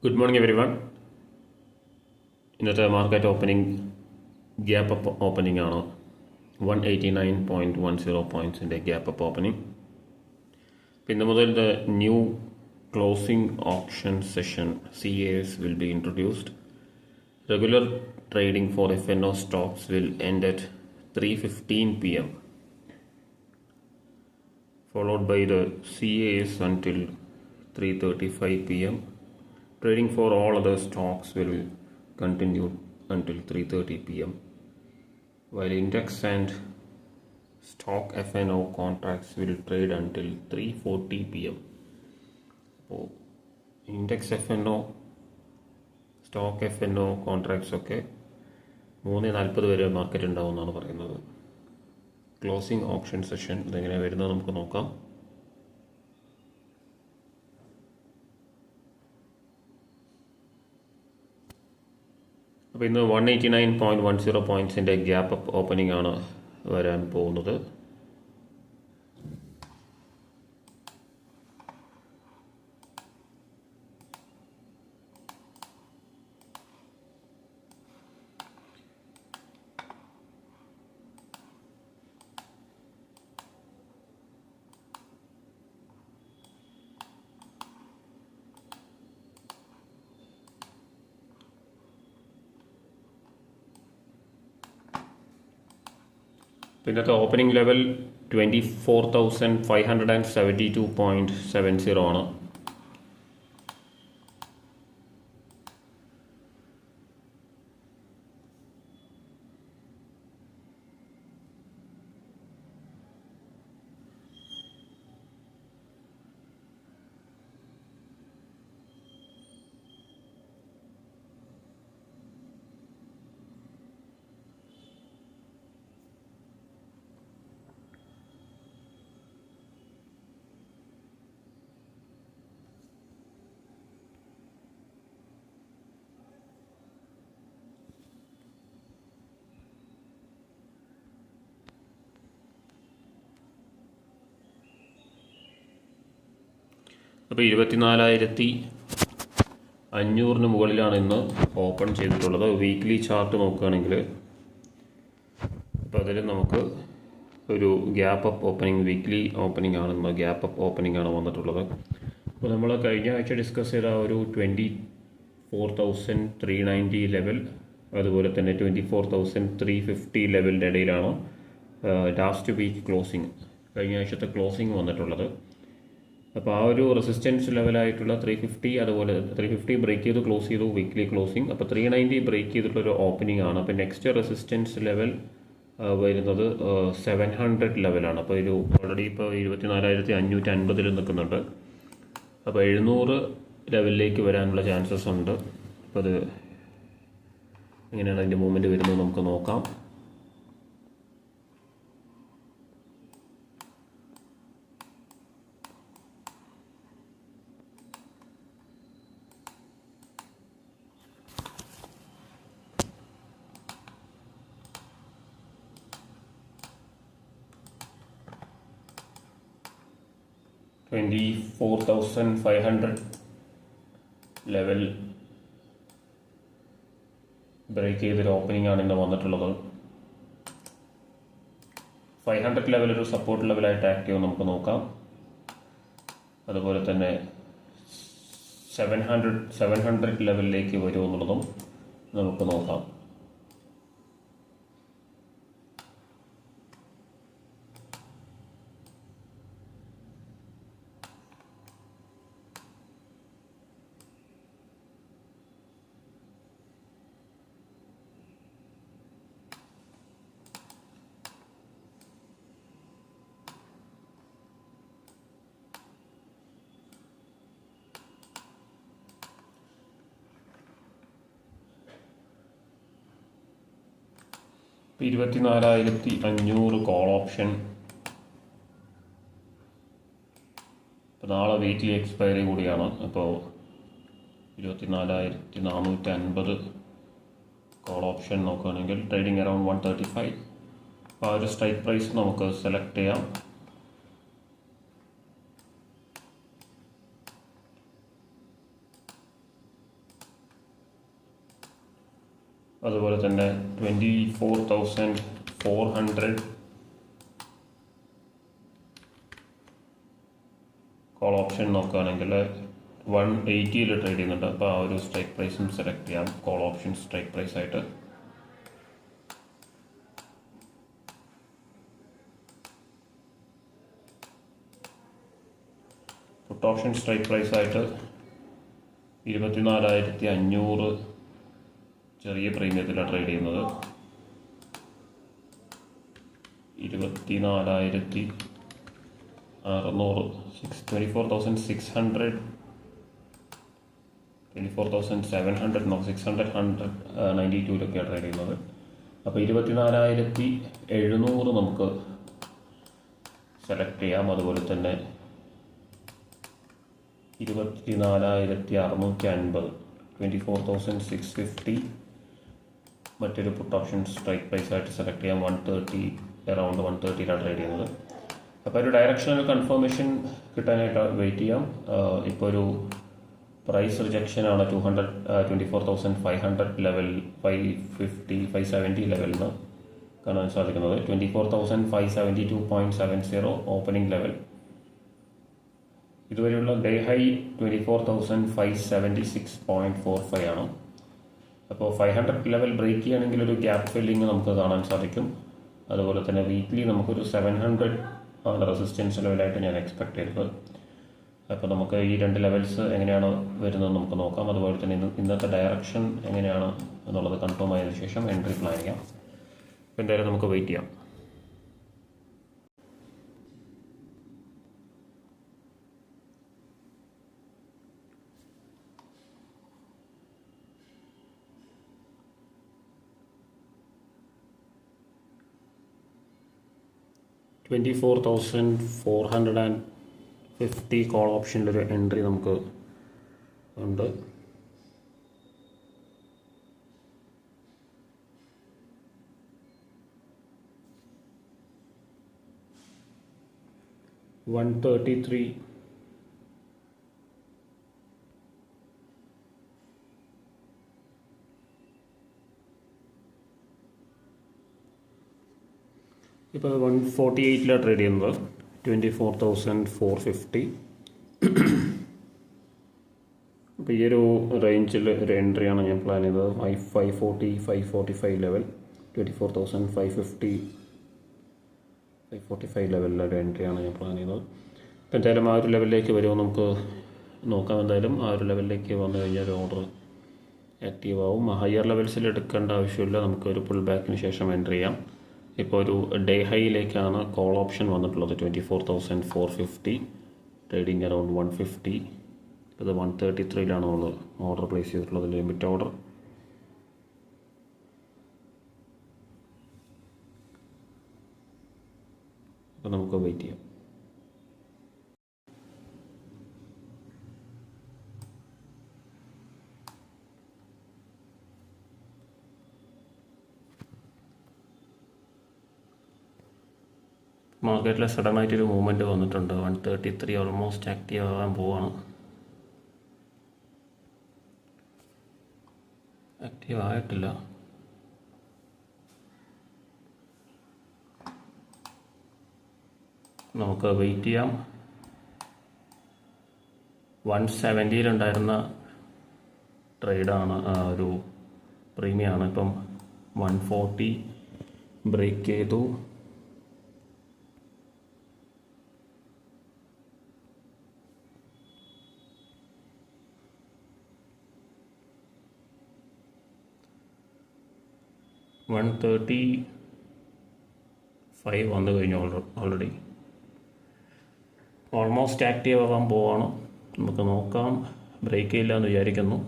Good morning, everyone. ഇന്നത്തെ market opening gap up opening ആണ്. 189.10 പോയിൻറ്റ്സിൻ്റെ gap up opening. ഇന്ന് മുതൽ the new closing option session CAS will be introduced. Regular trading for FNO stocks will end at 3:15 p.m. followed by the CAS until 3:35 p.m. Trading for all other stocks will continue until 3:30 p.m. while index and stock FNO contracts will trade until 3:40 p.m. അപ്പോൾ index FNO stock FNO contracts ഒക്കെ 3:40 വരെ market ഉണ്ടാവുമെന്നാണ് പറയുന്നത്. Closing option session ഇതെങ്ങനെയാണ് വരുന്നത് നമുക്ക് നോക്കാം. അപ്പോൾ ഇന്ന് 189.10 പോയിൻറ്റ്സിൻ്റെ ഗ്യാപ്പ് അപ്പ് ഓപ്പണിംഗ് ആണ് വരാൻ പോകുന്നത്. ഇന്നത്തെ ഓപ്പണിംഗ് ലെവൽ 24,572.70 ആണ്. അപ്പോൾ 24,500 മുകളിലാണ് ഇന്ന് ഓപ്പൺ ചെയ്തിട്ടുള്ളത്. വീക്ക്ലി ചാർട്ട് നോക്കുകയാണെങ്കിൽ അപ്പോൾ അതിൽ നമുക്ക് ഒരു gap up opening weekly opening ആണ് ഇന്ന് ഗ്യാപ്പ് അപ്പ് ഓപ്പണിംഗ് ആണ് വന്നിട്ടുള്ളത്. അപ്പോൾ നമ്മൾ കഴിഞ്ഞ ആഴ്ച ഡിസ്കസ് ചെയ്ത ഒരു 24,390 ലെവൽ, അതുപോലെ തന്നെ 24,350 ലെവലിൻ്റെ ഇടയിലാണ് ലാസ്റ്റ് വീക്ക് ക്ലോസിങ്, കഴിഞ്ഞ ആഴ്ചത്തെ ക്ലോസിങ് വന്നിട്ടുള്ളത്. അപ്പോൾ ആ ഒരു റെസിസ്റ്റൻസ് ലെവലായിട്ടുള്ള 350, അതുപോലെ 350 ബ്രേക്ക് ചെയ്ത് ക്ലോസ് ചെയ്തു വീക്ക്ലി ക്ലോസിങ്. അപ്പോൾ 390 ബ്രേക്ക് ചെയ്തിട്ടുള്ളൊരു ഓപ്പണിംഗ് ആണ്. അപ്പോൾ നെക്സ്റ്റ് റെസിസ്റ്റൻസ് ലെവൽ വരുന്നത് 700 ലെവലാണ്. അപ്പോൾ ഒരു ഓൾറെഡി ഇപ്പോൾ 24,550 നിൽക്കുന്നുണ്ട്. അപ്പോൾ 700 ലെവലിലേക്ക് വരാനുള്ള ചാൻസസ് ഉണ്ട്. അപ്പോൾ അത് എങ്ങനെയാണ് അതിൻ്റെ മൂവ്മെൻറ്റ് വരുന്നത് നമുക്ക് നോക്കാം. $24,500 ലെവൽ ബ്രേക്ക് ചെയ്തൊരു ഓപ്പണിംഗ് ആണ് ഇന്ന് വന്നിട്ടുള്ളത്. 500 ലെവൽ ഒരു സപ്പോർട്ട് ലെവലായിട്ട് ആക്ട് ചെയ്യും നമുക്ക് നോക്കാം. അതുപോലെ തന്നെ 700 ലെവലിലേക്ക് വരുമെന്നുള്ളതും നമുക്ക് നോക്കാം. ഇപ്പോൾ 24,500 കോൾ ഓപ്ഷൻ. ഇപ്പോൾ നാളെ വീക്ക്ലി എക്സ്പയറി കൂടിയാണ്. അപ്പോൾ 24,450 കോൾ ഓപ്ഷൻ നോക്കുകയാണെങ്കിൽ ട്രേഡിംഗ് അറൗണ്ട് 135. അപ്പോൾ ആ ഒരു സ്ട്രൈക്ക് പ്രൈസ് നമുക്ക് സെലക്ട് ചെയ്യാം. അതുപോലെ തന്നെ 24,400 കോൾ ഓപ്ഷൻ നോക്കുകയാണെങ്കിൽ 180 ട്രേഡ് ചെയ്യുന്നുണ്ട്. അപ്പോൾ ആ ഒരു സ്ട്രൈക്ക് പ്രൈസും സെലക്ട് ചെയ്യാം കോൾ ഓപ്ഷൻ സ്ട്രൈക്ക് പ്രൈസ് ആയിട്ട്. പുട്ട് ഓപ്ഷൻ സ്ട്രൈക്ക് പ്രൈസ് ആയിട്ട് 24,500 ചെറിയ പ്രീമിയത്തിലാണ് ട്രേഡ് ചെയ്യുന്നത്. 24,600 24,600 24,700 692 ട്രേഡ് ചെയ്യുന്നത്. അപ്പോൾ 24,700 നമുക്ക് സെലക്ട് ചെയ്യാം. അതുപോലെ തന്നെ 24,650 24,650 മറ്റൊരു പുട്ട് ഓപ്ഷൻ സ്ട്രൈക്ക് പ്രൈസ് ആയിട്ട് സെലക്ട് ചെയ്യാം. 130 അറൗണ്ട് 130 ട്രേഡ് ചെയ്യുന്നത്. അപ്പോൾ ഒരു ഡയറക്ഷണൽ കൺഫർമേഷൻ കിട്ടാനായിട്ട് വെയിറ്റ് ചെയ്യാം. ഇപ്പോൾ ഒരു പ്രൈസ് റിജക്ഷൻ ആണ് 24,500 ലെവൽ 550 570 ലെവലിൽ നിന്ന് കാണാൻ സാധിക്കുന്നത്. 24,572.70 ഓപ്പണിംഗ് ലെവൽ. ഇതുവരെയുള്ള ഡേ ഹൈ 24,576.45 ആണ്. അപ്പോൾ 500 ലെവൽ ബ്രേക്ക് ചെയ്യുകയാണെങ്കിൽ ഒരു ഗ്യാപ്പ് ഫില്ലിങ് നമുക്ക് കാണാൻ സാധിക്കും. അതുപോലെ തന്നെ വീക്ക്ലി നമുക്കൊരു 700 ആണ് റെസിസ്റ്റൻസ് ലെവലായിട്ട് ഞാൻ എക്സ്പെക്ട് ചെയ്തത്. അപ്പോൾ നമുക്ക് ഈ രണ്ട് ലെവൽസ് എങ്ങനെയാണ് വരുന്നത് നമുക്ക് നോക്കാം. അതുപോലെ തന്നെ ഇന്നത്തെ ഡയറക്ഷൻ എങ്ങനെയാണ് എന്നുള്ളത് കൺഫേം ആയതിനു ശേഷം എൻട്രി പ്ലാൻ ചെയ്യാം. എന്തായാലും നമുക്ക് വെയിറ്റ് ചെയ്യാം. $24,450 കോൾ ഓപ്ഷനിലൊരു എൻട്രി നമുക്ക് ഉണ്ട്. $133 ഇപ്പോൾ 148 ട്രേഡ് ചെയ്യുന്നത്. 24,450. അപ്പോൾ ഈ ഒരു റേഞ്ചിൽ ഒരു എൻട്രിയാണ് ഞാൻ പ്ലാൻ ചെയ്തത്. 540 545 ലെവൽ 24,550 545 ലെവലിലൊരു എൻട്രിയാണ് ഞാൻ പ്ലാൻ ചെയ്തത്. അപ്പോൾ എന്തായാലും ആ ഒരു ലെവലിലേക്ക് വരുമോ നമുക്ക് നോക്കാം. എന്തായാലും ആ ഒരു ലെവലിലേക്ക് വന്നു കഴിഞ്ഞാൽ ഒരു ഓർഡർ ആക്റ്റീവ് ആവും. ഹയർ ലെവൽസിൽ എടുക്കേണ്ട ആവശ്യമില്ല. നമുക്കൊരു പുൾ ബാക്കിന് ശേഷം എൻട്രി ചെയ്യാം. ഇപ്പോൾ ഒരു ഡേ ഹൈയിലേക്കാണ് കോൾ ഓപ്ഷൻ വന്നിട്ടുള്ളത്. 24,450 ട്രേഡിങ് അറൗണ്ട് 150. ഇത് 133 നമ്മൾ ഓർഡർ പ്ലേസ് ചെയ്തിട്ടുള്ളത്, ലിമിറ്റ് ഓർഡർ. അപ്പോൾ നമുക്ക് വെയിറ്റ് ചെയ്യാം. മാർക്കറ്റിൽ സഡനായിട്ടൊരു മൂവ്മെൻറ്റ് വന്നിട്ടുണ്ട്. 133 ഓൾമോസ്റ്റ് ആക്റ്റീവ് ആകാൻ പോവാണ്. ആക്റ്റീവ് ആയിട്ടില്ല. നമുക്ക് വെയിറ്റ് ചെയ്യാം. 170 ഉണ്ടായിരുന്ന ട്രേഡാണ്, ഒരു പ്രീമിയമാണ്. ഇപ്പം 140 ബ്രേക്ക് ചെയ്തു. $135 വന്നു കഴിഞ്ഞു ഓൾറെഡി. ഓൾമോസ്റ്റ് ആക്റ്റീവ് ആകാൻ പോവാണ്. നമുക്ക് നോക്കാം. ബ്രേക്ക് ചെയ്യില്ല എന്ന് വിചാരിക്കുന്നു.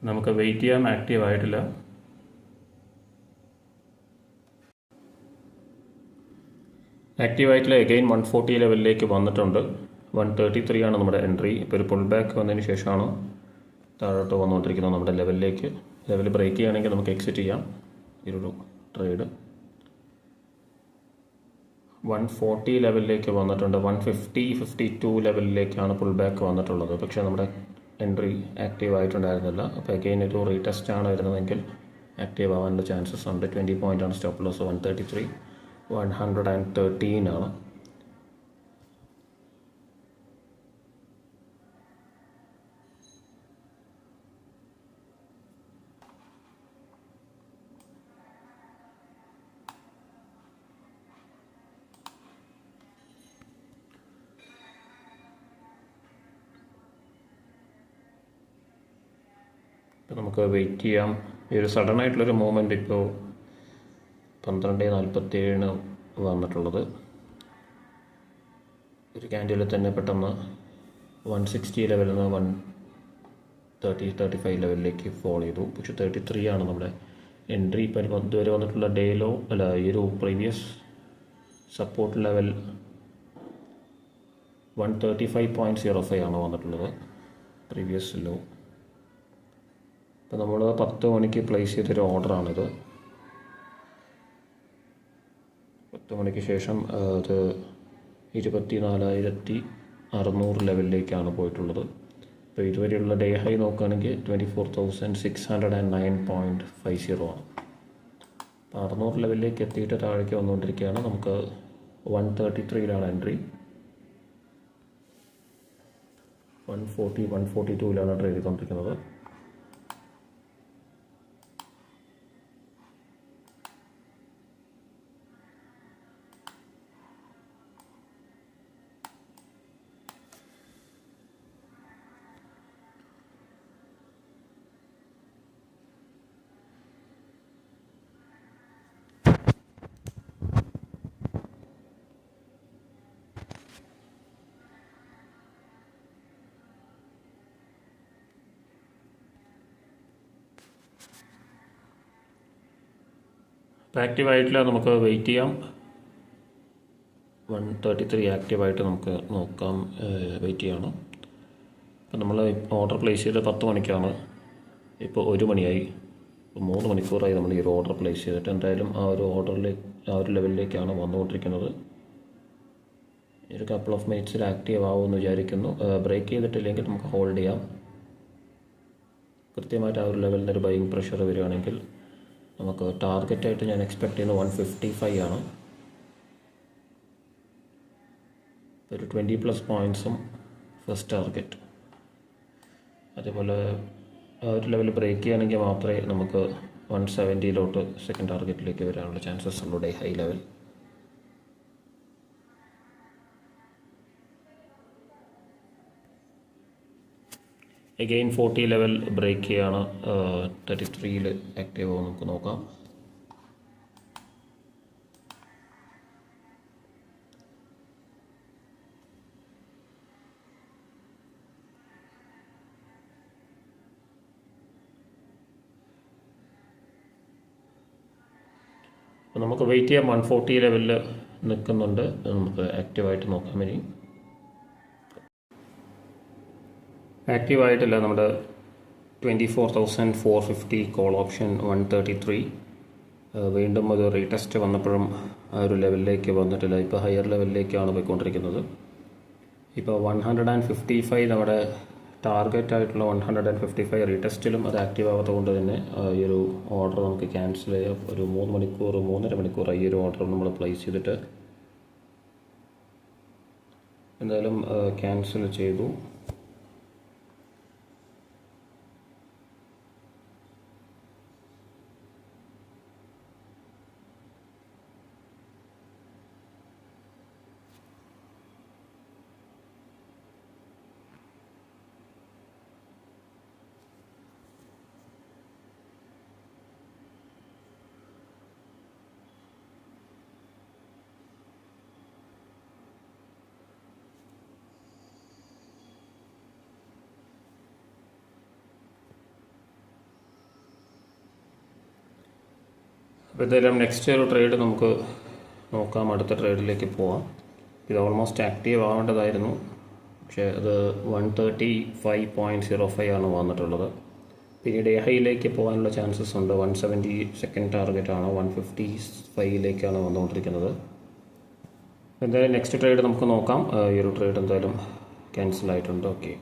നമുക്ക് വെയിറ്റ് ചെയ്യാം. ആക്റ്റീവ് ആയിട്ടില്ല. ആക്റ്റീവായിട്ടുള്ള എഗെയിൻ 140 ലെവലിലേക്ക് വന്നിട്ടുണ്ട്. 133 ആണ് നമ്മുടെ എൻട്രി. ഇപ്പോൾ ഒരു പുൾ ബാക്ക് വന്നതിന് ശേഷമാണ് താഴോട്ട് വന്നുകൊണ്ടിരിക്കുന്നത് നമ്മുടെ ലെവലിലേക്ക്. ലെവൽ ബ്രേക്ക് ചെയ്യുകയാണെങ്കിൽ നമുക്ക് എക്സിറ്റ് ചെയ്യാം ഈ ഒരു ട്രേഡ്. 140 ലെവലിലേക്ക് വന്നിട്ടുണ്ട്. 150-52 ലെവലിലേക്കാണ് പുൾ ബാക്ക് വന്നിട്ടുള്ളത്. പക്ഷേ നമ്മുടെ എൻട്രി ആക്റ്റീവ് ആയിട്ടുണ്ടായിരുന്നില്ല. അപ്പോൾ അഗെയിൻ ഒരു റീടെസ്റ്റ് ആണ് വരുന്നതെങ്കിൽ ആക്റ്റീവ് ആവാനുള്ള ചാൻസസ് ഉണ്ട്. 20 പോയിൻ്റാണ് സ്റ്റോപ്പ് ലോസ്. 133 113 ആണ്. നമുക്ക് വെയിറ്റ് ചെയ്യാം. ഈ ഒരു സഡൻ ആയിട്ടുള്ളൊരു മൂവ്മെൻറ്റ് ഇപ്പോൾ 12:47 വന്നിട്ടുള്ളത്. ഒരു ക്യാൻഡിൽ തന്നെ പെട്ടെന്ന് 160 ലെവലിൽ നിന്ന് 130-35 ലെവലിലേക്ക് ഫോൾ ചെയ്തു. പക്ഷേ 33 ആണ് നമ്മുടെ എൻട്രി. ഇപ്പം ഇതുവരെ വന്നിട്ടുള്ള ഡേ ലോ ഈ ഒരു പ്രീവിയസ് സപ്പോർട്ട് ലെവൽ 135.05 ആണ് വന്നിട്ടുള്ളത് പ്രീവിയസ് ലോ. അപ്പോൾ നമ്മൾ 10 മണിക്ക് പ്ലേസ് ചെയ്തൊരു ഓർഡറാണിത്. 10 മണിക്ക് ശേഷം അത് 24,600 ലെവലിലേക്കാണ് പോയിട്ടുള്ളത്. അപ്പോൾ ഇതുവരെയുള്ള ഡേ ഹൈ നോക്കുകയാണെങ്കിൽ 24,609.50 ആണ്. അപ്പോൾ 600 ലെവലിലേക്ക് എത്തിയിട്ട് താഴേക്ക് വന്നുകൊണ്ടിരിക്കുകയാണ്. നമുക്ക് 133 എൻട്രി. 140-142 ട്രേഡ് ചെയ്തുകൊണ്ടിരിക്കുന്നത്. അപ്പോൾ ആക്റ്റീവായിട്ടില്ല, നമുക്ക് വെയിറ്റ് ചെയ്യാം. 133 ആക്റ്റീവായിട്ട് നമുക്ക് നോക്കാം. വെയിറ്റ് ചെയ്യണം. അപ്പോൾ നമ്മൾ ഓർഡർ പ്ലേസ് ചെയ്ത് 10 മണിക്കാണ്. ഇപ്പോൾ 1 മണിയായി. ഇപ്പോൾ 3 മണിക്കൂറായി നമ്മൾ ഈ ഒരു ഓർഡർ പ്ലേസ് ചെയ്തിട്ട്. എന്തായാലും ആ ഒരു ലെവലിലേക്കാണ് വന്നുകൊണ്ടിരിക്കുന്നത്. ഒരു കപ്പിൾ ഓഫ് മിനിറ്റ്സിൽ ആക്റ്റീവ് ആവുമെന്ന് വിചാരിക്കുന്നു. ബ്രേക്ക് ചെയ്തിട്ടില്ലെങ്കിൽ നമുക്ക് ഹോൾഡ് ചെയ്യാം. കൃത്യമായിട്ട് ആ ഒരു ലെവലിൽ ഒരു ബൈയിങ് പ്രഷർ വരികയാണെങ്കിൽ നമുക്ക് ടാർഗറ്റായിട്ട് ഞാൻ എക്സ്പെക്ട് ചെയ്യുന്നത് 155 ആണ്. ഒരു 20+ പോയിൻറ്റ്സും ഫസ്റ്റ് ടാർഗറ്റ്. അതേപോലെ ആ ഒരു ലെവൽ ബ്രേക്ക് ചെയ്യുകയാണെങ്കിൽ മാത്രമേ നമുക്ക് 170 സെക്കൻഡ് ടാർഗറ്റിലേക്ക് വരാനുള്ള ചാൻസസ് ഉള്ളൂ. Day high level. Again 40 level break ചെയ്യാണ്. 33 ആക്റ്റീവ് ആവും. നമുക്ക് നോക്കാം. അപ്പോൾ നമുക്ക് വെയിറ്റ് ചെയ്യാം. 140 ലെവലിൽ നിൽക്കുന്നുണ്ട്. നമുക്ക് ആക്റ്റീവായിട്ട് നോക്കാം. ഇനി ആക്റ്റീവായിട്ടില്ല. നമ്മുടെ 24,450 കോൾ ഓപ്ഷൻ 133 വീണ്ടും ഒരു റീടെസ്റ്റ് വന്നപ്പോഴും ആ ഒരു ലെവലിലേക്ക് വന്നിട്ടില്ല. ഇപ്പോൾ ഹയർ ലെവലിലേക്കാണ് പോയിക്കൊണ്ടിരിക്കുന്നത്. ഇപ്പോൾ 155 നമ്മുടെ ടാർഗറ്റ് ആയിട്ടുള്ള 155 റീടെസ്റ്റിലും അത് ആക്റ്റീവ് ആവാത്തത് കൊണ്ട് തന്നെ ഈ ഒരു ഓർഡർ നമുക്ക് ക്യാൻസൽ ചെയ്യാം. ഒരു 3-3.5 മണിക്കൂർ ഈ ഒരു ഓർഡർ നമ്മൾ പ്ലേസ് ചെയ്തിട്ട് എന്തായാലും ക്യാൻസൽ ചെയ്തു. അപ്പോൾ എന്തായാലും നെക്സ്റ്റ് ഒരു ട്രേഡ് നമുക്ക് നോക്കാം. അടുത്ത ട്രേഡിലേക്ക് പോവാം. ഇത് ഓൾമോസ്റ്റ് ആക്റ്റീവ് ആവേണ്ടതായിരുന്നു. പക്ഷേ അത് 135.05 ആണ് വന്നിട്ടുള്ളത്. പിന്നീട് ഡേ ഹൈയിലേക്ക് പോകാനുള്ള ചാൻസസ് ഉണ്ട്. 170 സെക്കൻഡ് ടാർഗറ്റാണ്. 155 വന്നുകൊണ്ടിരിക്കുന്നത്. എന്തായാലും നെക്സ്റ്റ് ട്രേഡ് നമുക്ക് നോക്കാം. ഈ ഒരു ട്രേഡ് എന്തായാലും ക്യാൻസൽ ആയിട്ടുണ്ട്. ഓക്കെ,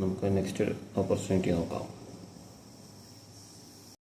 നമുക്ക് നെക്സ്റ്റ് ഓപ്പർച്യൂണിറ്റി നോക്കാം.